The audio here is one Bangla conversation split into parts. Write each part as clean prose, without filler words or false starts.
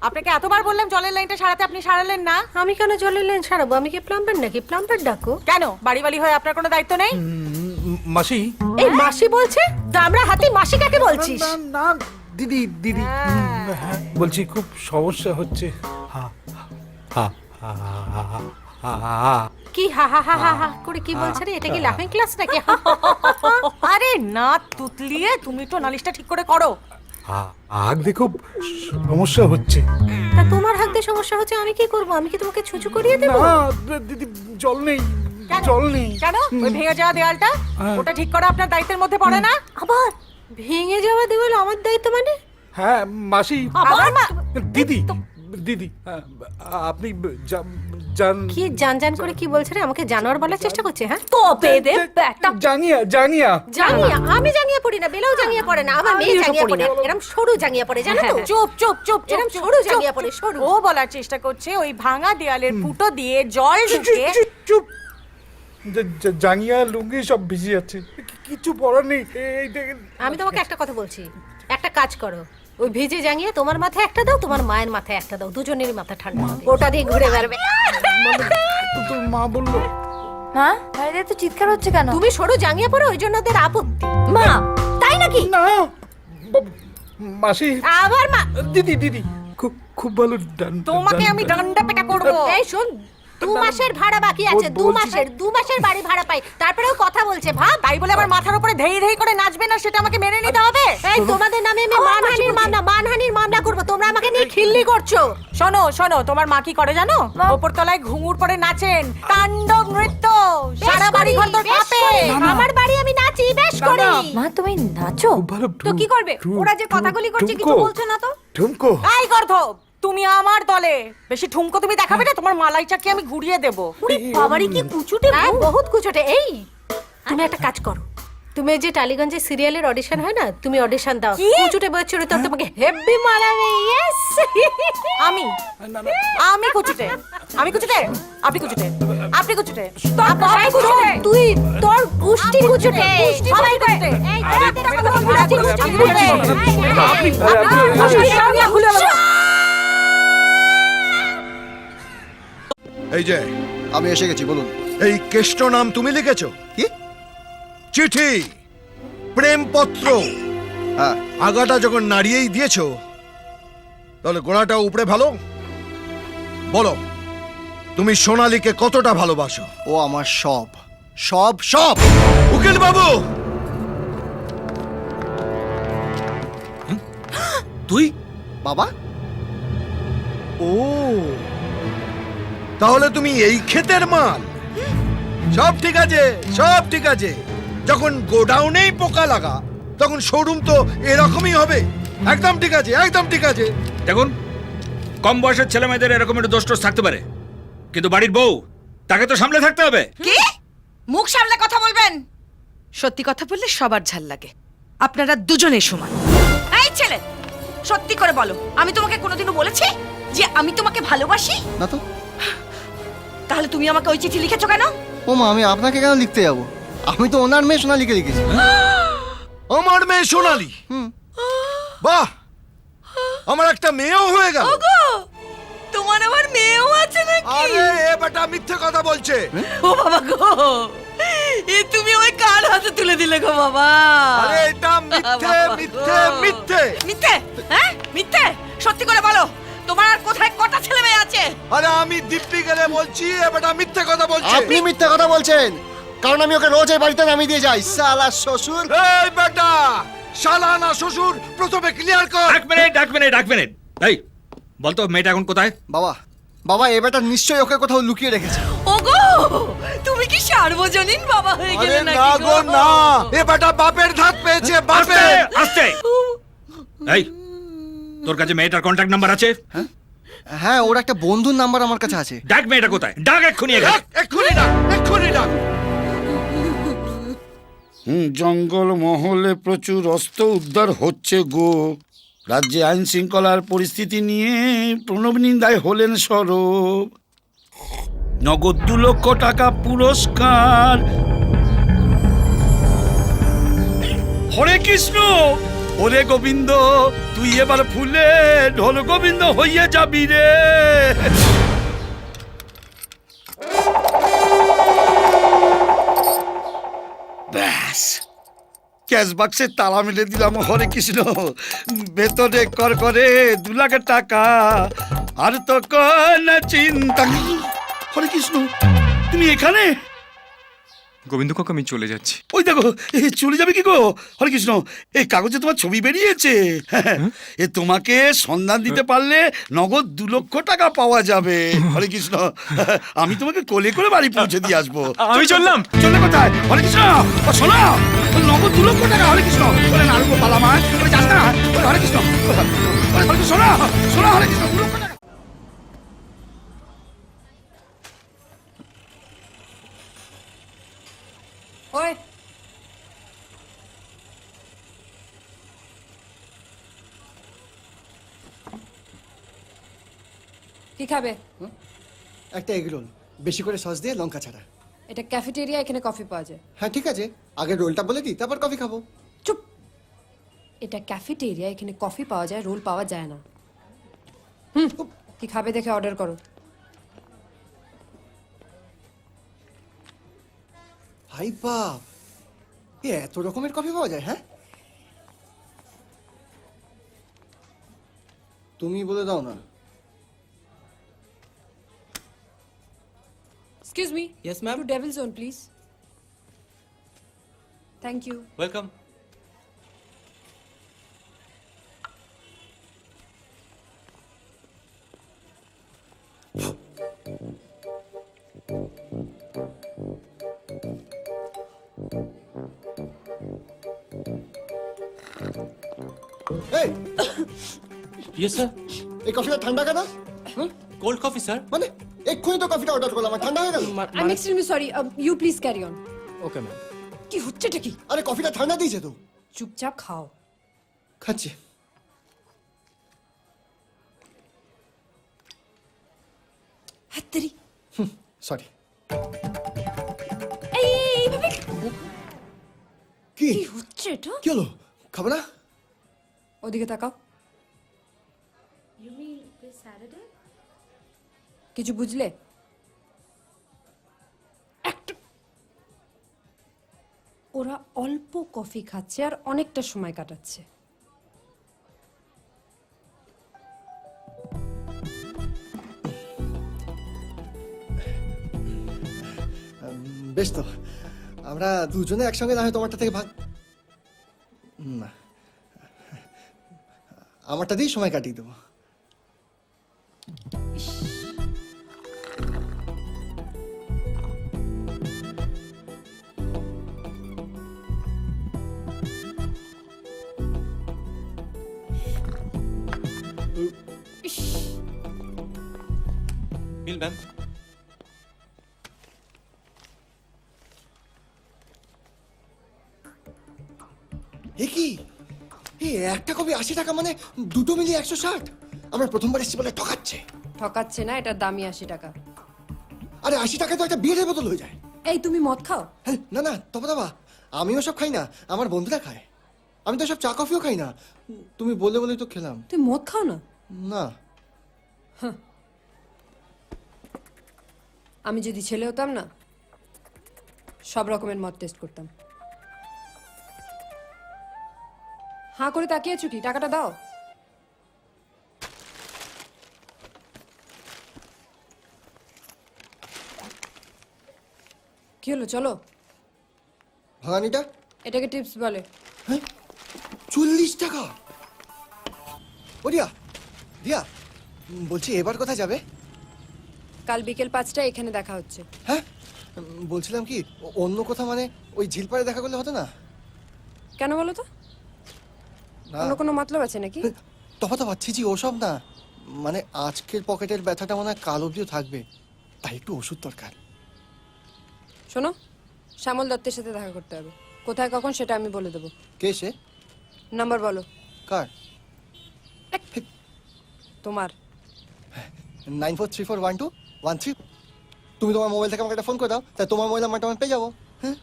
আপনাকে এতবার বললাম জলের লাইনটা সারাতে, আপনি সারালেন না। আমি কেন জলের লাইন সারাবো? আমি কি প্লাম্বার নাকি? প্লাম্বার ডাকো। কেন বাড়ি হয়ে আপনার কোনো দায়িত্ব নেই? মাসি। এই মাসি বলছে? দামড়া হাতি মাসি কাকে বলছিস? না না দিদি দিদি, বলছি খুব সমস্যা হচ্ছে। কি হা হা হা হা হা করে কি বলছে রে? এটা কি লাফিং ক্লাস নাকি? আরে না তুতলিয়ে, তুমি তো নালিশটা ঠিক করে করো। আগ দেখো সমস্যা হচ্ছে। তা তোমার হাত দিয়ে সমস্যা হচ্ছে, আমি কি করব? আমি কি তোমাকে ছুঁচু করিয়ে দেবো? না দিদি, জল নেই, জল নেই। কেন? ওই ভেঙে যাওয়া দেওয়ালটা, ওটা ঠিক করা আপনার দায়িত্বের মধ্যে পড়ে না? আবার ভেঙে যাওয়া দেওয়াল আমার দায়িত্ব মানে? হ্যাঁ মাসি। আবার দিদি দিদি, আপনি জান কি জান করে কি বলছে রে? আমাকে জানোয়ার বলার চেষ্টা করছে? হ্যাঁ তবে দে ব্যাটা। জাঙ্গিয়া জাঙ্গিয়া? আমি জাঙ্গিয়া পড়ি না, বেলাও জাঙ্গিয়া পড়ে না, আমার মেয়ে জাঙ্গিয়া পড়ে। এরকম সরু জাঙ্গিয়া পড়ে, জানো তো? চুপ চুপ চুপ, এরকম সরু জাঙ্গিয়া পড়ে, সরু। ও বলার চেষ্টা করছে ওই ভাঙা দেয়ালের ফুটো দিয়ে জল ঢুকে। চুপ। জাঙ্গিয়া লুঙ্গি সব ভিজে যাচ্ছে, কিছু পড়ার নেই। এই দেখেন, আমি তোমাকে একটা কথা বলছি, একটা কাজ করো, ওই ভিজে জাঙ্গিয়া তোমার মাথায় একটা দাও, তোমার মায়ের মাথায় একটা দাও, দুজনেরই মাথা ঠান্ডা হবে, ওটা দিয়ে ঘুরে বেড়াবে। তোর মা বললো। মা বাইরে তো চিৎকার হচ্ছে কেন? তুমি সরু জাঙ্গিয়া পরো, ওই জন্য ওদের আপত্তি। মা তাই নাকি? না মাসি। আবার মা? দিদি দিদি, খুব খুব ভালো। তোমাকে আমি ডান্ডা পেটা করবো। এই শোন, 2 মাসের ভাড়া বাকি আছে, 2 মাসের বাড়ি ভাড়া পাই, তারপরেও কথা বলছে। ভাব, তাই বলে আমার মাথার উপরে ধেই ধেই করে নাচবে না, সেটা আমাকে মেনে নিতে হবে। এই তোমাদের নামে আমি মানহানির মামলা করব, তোমরা আমাকে নিয়ে খিল্লি করছো। শোনো শোনো, তোমার মা কি করে জানো? ওপর তলায় ঘুঙুর পরে নাচেন, তাণ্ডব নৃত্য, সারা বাড়ি ঘর তোর কাঁপে। আমার বাড়ি আমি নাচি, বেশ করি। মা তুমি নাচো? খুব ভালো। তো কি করবে? ওরা যে কথাগুলি করছে কিছু বলছো না তো? ঠুমকো। এই গর্ধব, তুমি আমার দলে। বেশি ঠুমকো তুমি দেখাবে না, তোমার মালাই চাকি আমি ঘুরিয়ে দেবো। বাবারি কি কুচুটে, বহুত কুচুটে। এই তুমি একটা কাজ করো, তুমি যে টালিগঞ্জে সিরিয়ালের অডিশন হয় না, তুমি অডিশন দাও। কুচুটে বয়স চরিত্র তোমাকে হেভি মানাবে। ইয়েস। আমি আমি কুচুটে, আমি কুচুটে, আপনি কুচুটে, আপনি কুচুটে, সবাই কুচুটে, তুই তোর গোষ্ঠী কুচুটে, সবাই কুচুটে। এই এই যে আমি এসে গেছি, বলুন। এই কেষ্ট নাম তুমি লিখেছো? কি চিঠি, প্রেমপত্র? হ্যাঁ। আগাটা যখন নাড়িয়েই দিয়েছো, তাহলে গোড়াটা উপরে ভালো। বলো, তুমি সোনালীকে কতটা ভালোবাসো? ও আমার সব সব সব। উকিল বাবু, তুই? বাবা, ও তাহলে তুমি এই ক্ষেতের মাল? সব ঠিক আছে, সব ঠিক আছে। যখন গোডাউনেই পোকা লাগা, তখন শোরুম তো এরকমই হবে। একদম ঠিক আছে, একদম ঠিক আছে। দেখুন, কম বয়সের ছেলে মেয়েদের এরকম একটু দোষ টোষ থাকতে পারে, কিন্তু বাড়ির বউ, তাকে তো সামলে থাকতে হবে। কি মুখ সামলে কথা বলবেন? সত্যি কথা বললে সবার ঝাল লাগে। আপনারা দুজনেই সমান। এই ছেলে, সত্যি করে বলো, আমি তোমাকে কোনোদিনও বলেছি যে আমি তোমাকে ভালোবাসি? না তো। তাহলে তুমি আমাকে ওই চিঠি লিখেছো কেন? ও মা, আমি আপনাকে কেন লিখতে যাব? আমি তো ওনার মেয়ে সোনালীকে লিখেছি। আমার মেয়ে সোনালী? বাহ, আমার একটা মেয়েও হয়ে গেল। ওগো, তোমার আবার মেয়েও আছে নাকি? আরে এ বেটা মিথ্যে কথা বলছে। ও বাবা গো, এ তুমি ওই কার হাতে তুলে দিলে গো বাবা? আরে এটা মিথ্যে মিথ্যে মিথ্যে মিথ্যে? হ্যাঁ মিথ্যে? সত্যি করে বলো, তোমার আর কোথায় কটা ছেলে মেয়ে আছে? আরে আমি দিব্যি গেলে বলছি, এ বেটা মিথ্যে কথা বলছে। আপনি মিথ্যে কথা বলছেন, কারণ আমি ওকে রোজ এই বাড়িতে নামিয়ে দিয়ে যাই। সালা শ্বশুর। এই বেটা, শালা না শ্বশুর, প্রথমে ক্লিয়ার কর। এক মিনিট। এই বলতো, মেয়েটা এখন কোথায়? বাবা, বাবা এ বেটা নিশ্চয়ই ওকে কোথাও লুকিয়ে রেখেছে। ওগো, তুমি কি সার্বজনীন বাবা হয়ে আরে গেলে না নাকি গো না, এ বেটা বাপের ধাত পেয়েছে, বাপের। আস্তে। এই, তোর কাছে মেয়েটার কন্ট্যাক্ট নাম্বার আছে? হ্যাঁ, ওর একটা বন্ধুর নাম্বার আমার কাছে আছে। ডাক মেয়েটা কোথায়, ডাক এক্ষুনি এখানে। এক্ষুনি ডাক, এক্ষুনি ডাক। জঙ্গল মহলে প্রচুর অস্ত্র উদ্ধার হচ্ছে গো। রাজ্যে আইন শৃঙ্খলার পরিস্থিতি নিয়ে প্রণব নিন্দায় হলেন সরব। নগদ 2 লক্ষ টাকা পুরস্কার। হরে কৃষ্ণ। ওরে গোবিন্দ তুই এবার ফুলে ঢোল গোবিন্দ হইয়া যাবি রে। ব্যাস ক্যাশ বাক্সে তালা মেরে দিলাম। হরে কৃষ্ণ, ভেতরে কর করে 2 লাখ টাকা, আর তো কোন চিন্তা। হরে কৃষ্ণ, তুমি এখানে? গোবিন্দ কাকা আমি চলে যাচ্ছি। ওই দেখো, চলে যাবে কি গো? হরে কৃষ্ণ, এই কাগজে তোমার ছবি বেরিয়েছে। এ তোমাকে সন্ধান দিতে পারলে নগদ 2 লক্ষ টাকা পাওয়া যাবে। হরে কৃষ্ণ, আমি তোমাকে কোলে করে বাড়ি পৌঁছে দিয়ে আসবো। আমি চললাম। চলে কোথায়? হরে কৃষ্ণ, ও শোনো, নগদ 2 লক্ষ টাকা। হরে কৃষ্ণ, বলে না আলু পালামা, বলে যাস না। হরে কৃষ্ণ, হরে কৃষ্ণ, শোনো শোনো, হরে কৃষ্ণ, 2 লক্ষ টাকা। ওই কি খাবে? একটা এগ রোল, বেশি করে সস দিয়ে লঙ্কা ছাড়া। এটা ক্যাফেটেরিয়া, এখানে কফি পাওয়া যায়। হ্যাঁ ঠিক আছে, আগে রোলটা বলে দিই, তারপর কফি খাবো। চুপ! এটা ক্যাফেটেরিয়া, এখানে কফি পাওয়া যায়, রোল পাওয়া যায় না। কি খাবে দেখে অর্ডার করো। হাই বাপ, এ এত রকমের কফি পাওয়া যায়? হ্যাঁ, তুমি বলে দাও না। Excuse me. Yes, ma'am. To Devil's Zone, please. Thank you. Welcome. এই, ইয়েস স্যার। এই কফিটা ঠান্ডা কেন? Cold coffee sir. মানে এক্ষুনি তো কফিটা অর্ডার করলাম, আর ঠান্ডা হয়ে গেল। I'm extremely sorry. You please carry on. Okay ma'am. কি হচ্ছেটা কি? আরে কফিটা ঠান্ডা দিয়েছে তো। চুপচাপ খাও। খাচ্ছি। হাততালি। সরি। এই এইভাবে কি কি হচ্ছে এটা? কি হলো? খাবো না? ওদিকে তাকাও। কিছু বুঝলে? ওরা অল্প কফি খাচ্ছে আর অনেকটা সময় কাটাচ্ছে। বেশ তো, আমরা দুজনে একসঙ্গে না হয় তোমারটা থেকে ভাগ। না, আমারটা দিয়েই সময় কাটিয়ে দেবো। বিল ম্যাম। এ কি, এই একটা কপি 80 টাকা, মানে দুটো মিলিয়ে 160। আমরা প্রথমবার এসেছি বলে ঠকাচ্ছে। ঠকাচ্ছে না, এটার দামই 80 টাকা। আরে 80 টাকা তো একটা বিয়ের বোতল হয়ে যায়। এই তুমি মদ খাও? হ্যাঁ, না না তবে দাবা, আমিও সব খাই না, আমার বন্ধুরা খায়। আমি তো সব চা কফিও খাই না, তুমি বলে বলেই তো খেলাম। তুমি মদ খাও না? না। আমি যদি ছেলে হতাম না, সব রকমের মদ টেস্ট করতাম। হাঁ করে তাকিয়ে আছো কি? টাকাটা দাও। কি হলো, চলো। ভাঙানিটা? এটাকে টিপস বলে। হ্যাঁ, 40 টাকা। ও রিয়া, রিয়া বলছি এবার কোথায় যাবে? কাল বিকেল 5টায় এখানে দেখা হচ্ছে। হ্যাঁ, বলছিলাম কি, অন্য কোথাও, মানে ওই ঝিলপাড়ে দেখা করলে হতো না? কেন বলো তো? না, অন্য কোনো মতলব আছে নাকি? তফা তো পাচ্ছি জি, ওসব না, মানে আজকের পকেটের ব্যথাটা মনে হয় কাল অবধিও থাকবে, তাই একটু ওষুধ দরকার। শোনো, শ্যামল দত্তের সাথে দেখা করতে হবে। কোথায় কখন সেটা আমি বলে দেবো। কে সে? নাম্বার বলো। কার? তোমার। 94341213। তুমি তোমার মোবাইল থেকে আমাকে একটা ফোন করে দাও, তাই তোমার মোবাইল নাম্বারটা আমি পেয়ে যাবো। হ্যাঁ,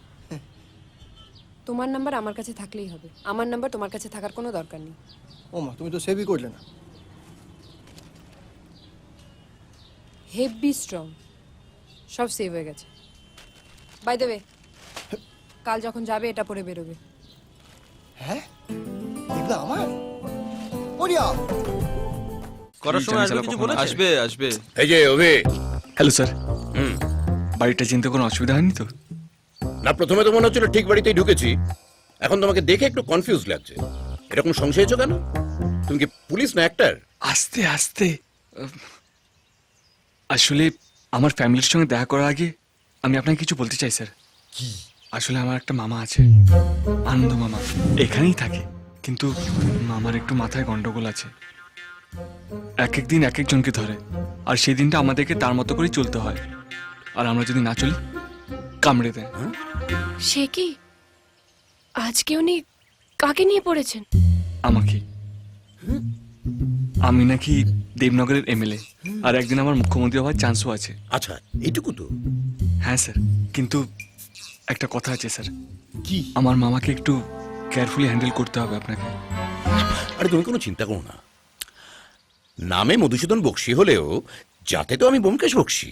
তোমার নাম্বার আমার কাছে থাকলেই হবে, আমার নাম্বার তোমার কাছে থাকার কোনো দরকার নেই। ও মা, তুমি তো সেভই করলে না। হেভি স্ট্রং, সব সেভ হয়ে গেছে। বাই দ্য ওয়ে, কাল যখন যাবে এটা পরে বেরোবে। হ্যাঁ, এগুলো আমার ওরিয়া। করার সময় আসবে কিছু বলেছে? আসবে আসবে। এই যে অভি, হ্যালো স্যার। বাড়িটা চিনতে কোনো অসুবিধা হয়নি তো? না প্রথমে তো মনে হচ্ছিল ঠিক বাড়িতেই ঢুকেছি, এখন তোমাকে দেখে একটু কনফিউজ লাগছে। এরকম সংশয় হয়েছো কেন? তুমি কি পুলিশ না অ্যাক্টর? আস্তে আস্তে। আসলে আমার ফ্যামিলির সঙ্গে দেখা করার আগে আমি আপনাকে কিছু বলতে চাই স্যার। কি? আসলে আমার একটা মামা আছে, আনন্দ মামা, এখানেই থাকে। কিন্তু মামার একটু মাথায় গন্ডগোল আছে, এক এক দিন এক একজনকে ধরে, আর সেই দিনটা আমাদেরকে তার মতো করেই চলতে হয়। আর আমরা যদি না চলি কামড়ে দেয়। সে কি? আজকে উনি কাকে নিয়ে পড়েছেন? আমাকে। আমি নাকি দেবনগরের এমএলএ, আর একদিন আমার মুখ্যমন্ত্রী হওয়ার চান্সও আছে। আচ্ছা, এইটুকু তো? হ্যাঁ স্যার, কিন্তু একটা কথা আছে স্যার। কি? আমার মামাকে একটু কেয়ারফুলি হ্যান্ডেল করতে হবে আপনাকে। আরে তুমি কোনো চিন্তা করো না, নামে মধুসূদন বক্সি হলেও যাতে তো আমি ব্যোমকেশ বক্সি।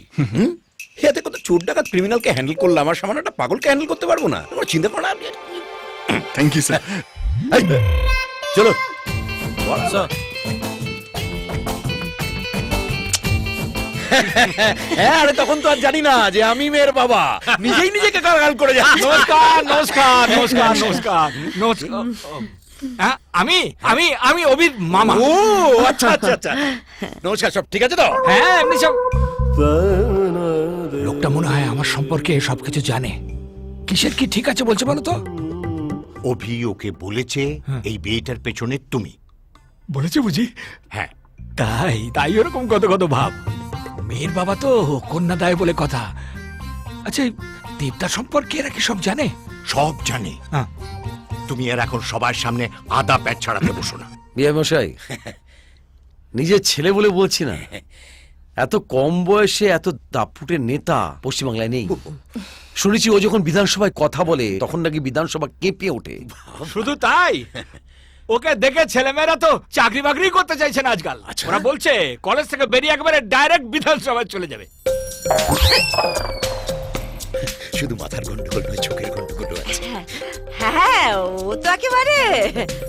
এতে কত চোর ডাকাত ক্রিমিনালকে হ্যান্ডেল করলাম, আমার সামান্য একটা পাগলকে হ্যান্ডেল করতে পারবো না? তোমার চিন্তা করো না। Thank you sir. চলো। হ্যাঁ, আরে তখন তো আর জানি না যে আমি মেয়ের বাবা, নিজেই নিজেকে গাল করে যাচ্ছি। নমস্কার নমস্কার নমস্কার নমস্কার নমস্কার। হ্যাঁ, আমি আমি আমি অভির মামা। ও আচ্ছা আচ্ছা আচ্ছা, নমস্কার। সব ঠিক আছে তো? হ্যাঁ, এমনি সব। লোকটা মনে হয় আমার সম্পর্কে সবকিছু জানে। কিসের কি ঠিক আছে বলছে বলো তো? অভি ওকে বলেছে এই বিয়েটার পেছনে তুমি। বলেছে বুঝি? হ্যাঁ। তাই তাই ওরকম কত কত ভাব। মেয়ের বাবা তো কন্যা দায় বলে কথা। আচ্ছা, এই দেবদার সম্পর্কে এরা কি সব জানে? সব জানে। হ্যাঁ। তুমি আর এখন সবার সামনে আদা প্যাচ ছাড়াতে বসো না। বিয়ে মশাই, নিজের ছেলে বলে বলছি না, এত কম বয়সে এত দাপুটের নেতা পশ্চিমবাংলায় নেই। শুনেছি ও যখন বিধানসভায় কথা বলে তখন নাকি বিধানসভা কেঁপে ওঠে। শুধু তাই, ওকে দেখে ছেলেমেয়েরা তো চাকরি বাকরি করতে চাইছে না আজকাল। ওরা বলছে কলেজ থেকে বেরিয়ে একেবারে ডাইরেক্ট বিধানসভায় চলে যাবে। শুধু মাথার গন্ডগোল নয়, চোখের গন্ডগোল আছে। হ্যাঁ, ও তো একেবারে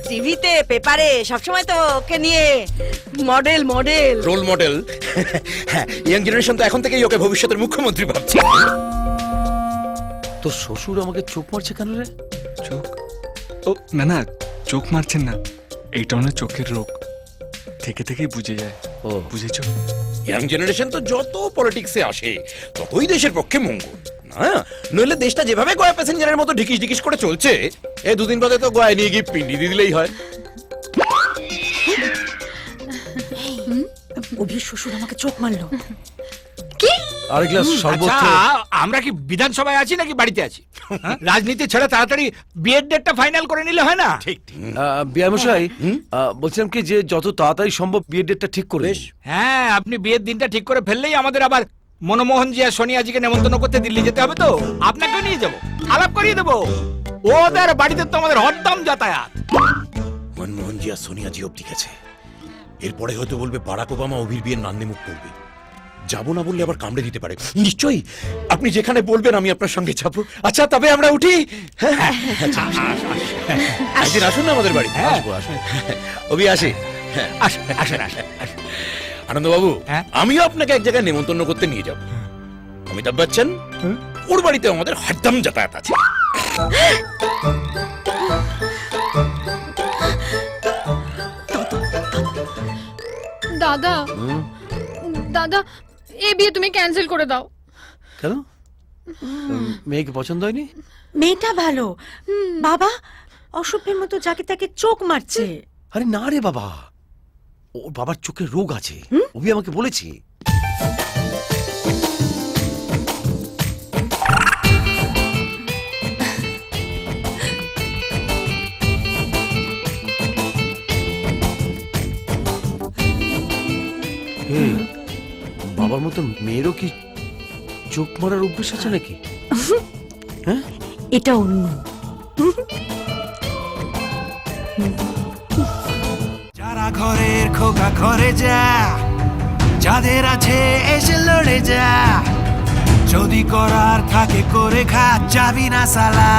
টিভিতে পেপারে সবসময় তো ওকে নিয়ে মডেল মডেল রোল মডেল। হ্যাঁ, ইয়াং জেনারেশন তো এখন থেকেই ওকে ভবিষ্যতের মুখ্যমন্ত্রী ভাবছে। তোর শ্বশুর আমাকে চোখ মারছে কেন রে? চোখ? ও না না, চোখ মারছেন না, এইটা ওনার চোখের রোগ, থেকে থেকেই বুঝে যায়। ও বুঝেছো? ইয়াং জেনারেশন তো যত পলিটিক্সে আসে ততই দেশের পক্ষে মঙ্গল না, নইলে দেশটা যেভাবে গয়া প্যাসেঞ্জারের মতো ঢিকিস ঢিকিস করে চলছে, এই দুদিন বাদে তো গয়া নিয়ে গিয়ে পিন্ডি দিয়ে দিলেই হয়। অভির শ্বশুর আমাকে চোখ মারলো। আর গ্লাস শরবত। আচ্ছা, আমরা কি বিধানসভায় আছি নাকি বাড়িতে আছি? রাজনীতি ছেড়ে তাড়াতাড়ি বিয়ের ডেটটা ফাইনাল করে নিলে হয় না? ঠিক। বিয়ে মশাই, বলছিলাম কি যে যত তাড়াতাড়ি সম্ভব বিয়ের ডেটটা ঠিক করে দিন। হ্যাঁ, আপনি বিয়ের দিনটা ঠিক করে ফেললেই আমাদের আবার মনমোহনজি আর সোনিয়াজিকে নেমন্তন্ন করতে দিল্লি যেতে হবে, তো আপনাকেও নিয়ে যাবো, আলাপ করিয়ে দেবো। ওদের বাড়িতে তো আমাদের হরদম যাতায়াত। মনমোহনজি আর সোনিয়াজি অব্দি গেছে, এরপরে হয়তো বলবে বারাক ওবামা অভির বিয়ের নান্দে মুখ করবে। যাবো না বললে আবার কামড়ে দিতে পারে। নিশ্চয়ই, আপনি যেখানে বলবেন আমি আপনার সঙ্গে যাবো। আচ্ছা, তবে আমরা উঠি। হ্যাঁ, একদিন আসুন না আমাদের বাড়ি। আসবো আসবো। অভি আসি। আসেন আসেন আসেন। আনন্দবাবু, হ্যাঁ? আমিও আপনাকে এক জায়গায় নেমন্তন্ন করতে নিয়ে যাব। অমিতাভ বচ্চন, ওর বাড়িতে আমাদের হরদম যাতায়াত আছে। দাদা, দাদা, এই বিয়ে তুমি ক্যান্সেল করে দাও। কেন? মেয়েকে পছন্দ হয়নি? মেয়েটা ভালো, বাবা অসভ্যের মতো যাকে তাকে চোখ মারছে। আরে না রে বাবা, ওর বাবার চোখে রোগ আছে, অভি আমাকে বলেছে। বাবার মতো মেয়েরও কি চোখ মারার অভ্যেস আছে নাকি? এটা অন্য, যারা ঘরের খোকা ঘরে যা, যাদের আছে এসে লড়ে যা, যদি করার থাকে করে খা, যাবি না সালা।